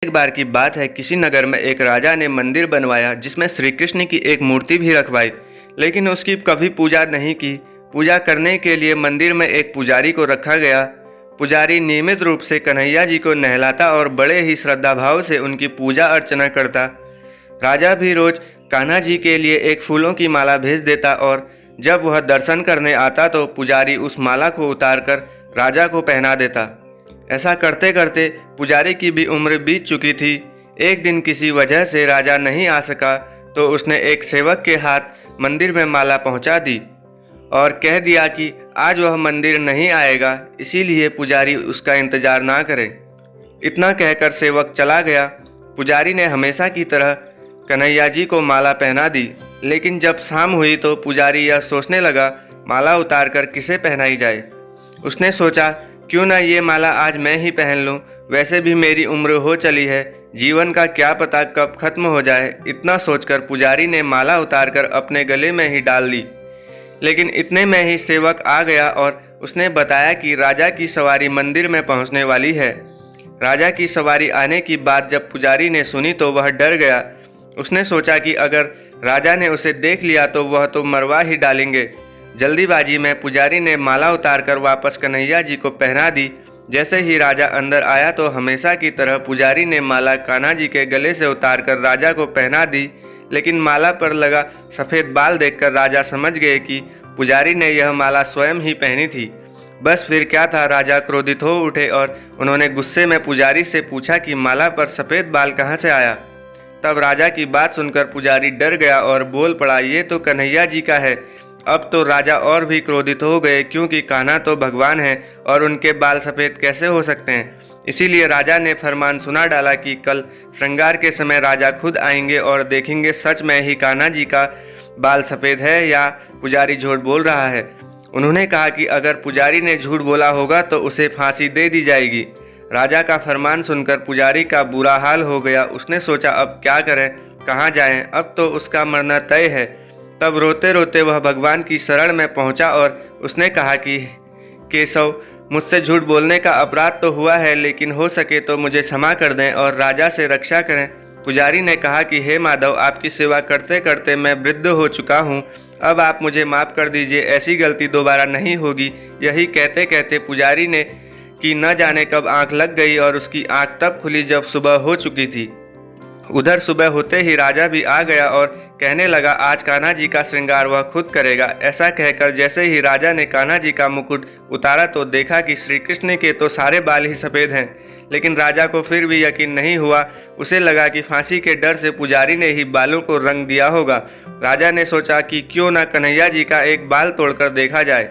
एक बार की बात है, किसी नगर में एक राजा ने मंदिर बनवाया जिसमें श्री कृष्ण की एक मूर्ति भी रखवाई, लेकिन उसकी कभी पूजा नहीं की। पूजा करने के लिए मंदिर में एक पुजारी को रखा गया। पुजारी नियमित रूप से कन्हैया जी को नहलाता और बड़े ही श्रद्धा भाव से उनकी पूजा अर्चना करता। राजा भी रोज कान्हा जी के लिए एक फूलों की माला भेज देता और जब वह दर्शन करने आता तो पुजारी उस माला को उतारकर राजा को पहना देता। ऐसा करते करते पुजारी की भी उम्र बीत चुकी थी। एक दिन किसी वजह से राजा नहीं आ सका तो उसने एक सेवक के हाथ मंदिर में माला पहुंचा दी और कह दिया कि आज वह मंदिर नहीं आएगा, इसीलिए पुजारी उसका इंतजार ना करे। इतना कहकर सेवक चला गया। पुजारी ने हमेशा की तरह कन्हैया जी को माला पहना दी, लेकिन जब शाम हुई तो पुजारी यह सोचने लगा माला उतारकर किसे पहनाई जाए। उसने सोचा क्यों ना ये माला आज मैं ही पहन लूं, वैसे भी मेरी उम्र हो चली है, जीवन का क्या पता कब खत्म हो जाए। इतना सोचकर पुजारी ने माला उतारकर अपने गले में ही डाल ली। लेकिन इतने में ही सेवक आ गया और उसने बताया कि राजा की सवारी मंदिर में पहुंचने वाली है। राजा की सवारी आने की बात जब पुजारी ने सुनी तो वह डर गया। उसने सोचा कि अगर राजा ने उसे देख लिया तो वह तो मरवा ही डालेंगे। जल्दीबाजी में पुजारी ने माला उतारकर वापस कन्हैया जी को पहना दी। जैसे ही राजा अंदर आया तो हमेशा की तरह पुजारी ने माला कान्हा जी के गले से उतारकर राजा को पहना दी, लेकिन माला पर लगा सफ़ेद बाल देखकर राजा समझ गए कि पुजारी ने यह माला स्वयं ही पहनी थी। बस फिर क्या था, राजा क्रोधित हो उठे और उन्होंने गुस्से में पुजारी से पूछा कि माला पर सफ़ेद बाल कहाँ से आया। तब राजा की बात सुनकर पुजारी डर गया और बोल पड़ा, ये तो कन्हैया जी का है। अब तो राजा और भी क्रोधित हो गए, क्योंकि कान्हा तो भगवान है और उनके बाल सफ़ेद कैसे हो सकते हैं। इसीलिए राजा ने फरमान सुना डाला कि कल श्रृंगार के समय राजा खुद आएंगे और देखेंगे सच में ही कान्हा जी का बाल सफ़ेद है या पुजारी झूठ बोल रहा है। उन्होंने कहा कि अगर पुजारी ने झूठ बोला होगा तो उसे फांसी दे दी जाएगी। राजा का फरमान सुनकर पुजारी का बुरा हाल हो गया। उसने सोचा अब क्या करें, कहाँ जाएं, अब तो उसका मरना तय है। तब रोते रोते वह भगवान की शरण में पहुंचा और उसने कहा कि केशव, मुझसे झूठ बोलने का अपराध तो हुआ है, लेकिन हो सके तो मुझे क्षमा कर दें और राजा से रक्षा करें। पुजारी ने कहा कि हे माधव, आपकी सेवा करते करते मैं वृद्ध हो चुका हूँ, अब आप मुझे माफ़ कर दीजिए, ऐसी गलती दोबारा नहीं होगी। यही कहते कहते पुजारी ने कि न जाने कब आंख लग गई और उसकी आंख तब खुली जब सुबह हो चुकी थी। उधर सुबह होते ही राजा भी आ गया और कहने लगा आज कान्हा जी का श्रृंगार वह खुद करेगा। ऐसा कहकर जैसे ही राजा ने कान्हा जी का मुकुट उतारा तो देखा कि श्री कृष्ण के तो सारे बाल ही सफ़ेद हैं, लेकिन राजा को फिर भी यकीन नहीं हुआ। उसे लगा कि फांसी के डर से पुजारी ने ही बालों को रंग दिया होगा। राजा ने सोचा कि क्यों ना कन्हैया जी का एक बाल तोड़कर देखा जाए।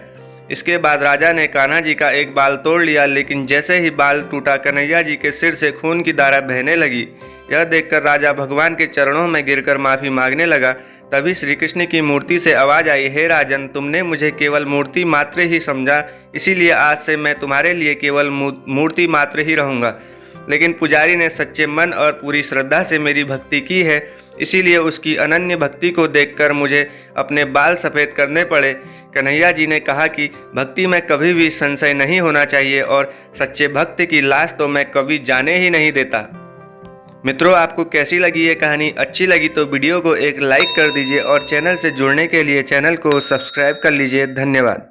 इसके बाद राजा ने कान्हा जी का एक बाल तोड़ लिया, लेकिन जैसे ही बाल टूटा कन्हैया जी के सिर से खून की धारा बहने लगी। यह देखकर राजा भगवान के चरणों में गिरकर माफ़ी मांगने लगा। तभी श्री कृष्ण की मूर्ति से आवाज़ आई, हे राजन, तुमने मुझे केवल मूर्ति मात्र ही समझा, इसीलिए आज से मैं तुम्हारे लिए केवल मूर्ति मात्र ही रहूँगा। लेकिन पुजारी ने सच्चे मन और पूरी श्रद्धा से मेरी भक्ति की है, इसीलिए उसकी अनन्य भक्ति को देखकर मुझे अपने बाल सफ़ेद करने पड़े। कन्हैया जी ने कहा कि भक्ति में कभी भी संशय नहीं होना चाहिए और सच्चे भक्त की लाश तो मैं कभी जाने ही नहीं देता। मित्रों, आपको कैसी लगी ये कहानी? अच्छी लगी तो वीडियो को एक लाइक कर दीजिए और चैनल से जुड़ने के लिए चैनल को सब्सक्राइब कर लीजिए। धन्यवाद।